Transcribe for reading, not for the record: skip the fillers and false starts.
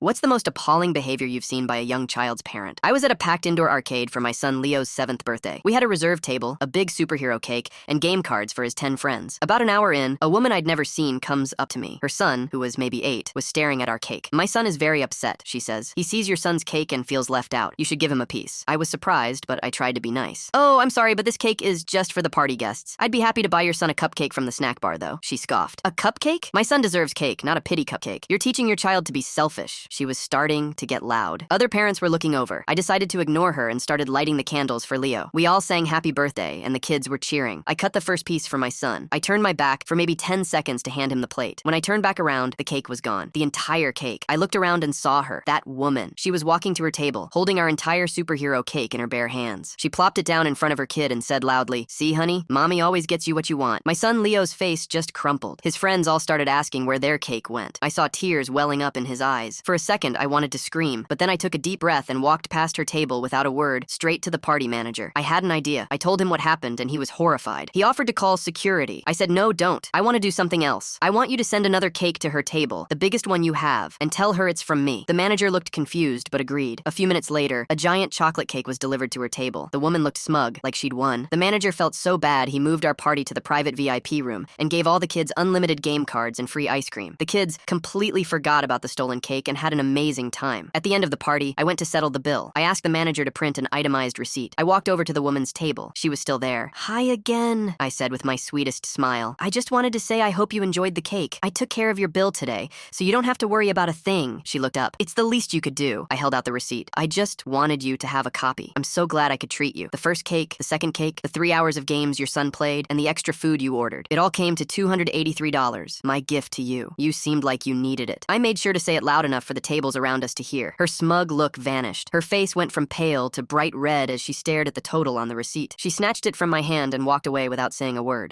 What's the most appalling behavior you've seen by a young child's parent? I was at a packed indoor arcade for my son Leo's 7th birthday. We had a reserved table, a big superhero cake, and game cards for his 10 friends. About an hour in, a woman I'd never seen comes up to me. Her son, who was maybe 8, was staring at our cake. "My son is very upset," she says. "He sees your son's cake and feels left out. You should give him a piece." I was surprised, but I tried to be nice. "Oh, I'm sorry, but this cake is just for the party guests. I'd be happy to buy your son a cupcake from the snack bar, though," she scoffed. "A cupcake? My son deserves cake, not a pity cupcake. You're teaching your child to be selfish." She was starting to get loud. Other parents were looking over. I decided to ignore her and started lighting the candles for Leo. We all sang happy birthday, and the kids were cheering. I cut the first piece for my son. I turned my back for maybe 10 seconds to hand him the plate. When I turned back around, the cake was gone. The entire cake. I looked around and saw her. That woman. She was walking to her table, holding our entire superhero cake in her bare hands. She plopped it down in front of her kid and said loudly, "See, honey, mommy always gets you what you want." My son Leo's face just crumpled. His friends all started asking where their cake went. I saw tears welling up in his eyes. For a second, I wanted to scream, but then I took a deep breath and walked past her table without a word, straight to the party manager. I had an idea. I told him what happened, and he was horrified. He offered to call security. I said, "No, don't. I want to do something else. I want you to send another cake to her table, the biggest one you have, and tell her it's from me." The manager looked confused, but agreed. A few minutes later, a giant chocolate cake was delivered to her table. The woman looked smug, like she'd won. The manager felt so bad he moved our party to the private VIP room and gave all the kids unlimited game cards and free ice cream. The kids completely forgot about the stolen cake and had an amazing time. At the end of the party, I went to settle the bill. I asked the manager to print an itemized receipt. I walked over to the woman's table. She was still there. "Hi again," I said with my sweetest smile. "I just wanted to say I hope you enjoyed the cake. I took care of your bill today, so you don't have to worry about a thing." She looked up. "It's the least you could do." I held out the receipt. "I just wanted you to have a copy. I'm so glad I could treat you. The first cake, the second cake, the 3 hours of games your son played, and the extra food you ordered. It all came to $283. My gift to you. You seemed like you needed it." I made sure to say it loud enough for the tables around us to hear. Her smug look vanished. Her face went from pale to bright red as she stared at the total on the receipt. She snatched it from my hand and walked away without saying a word.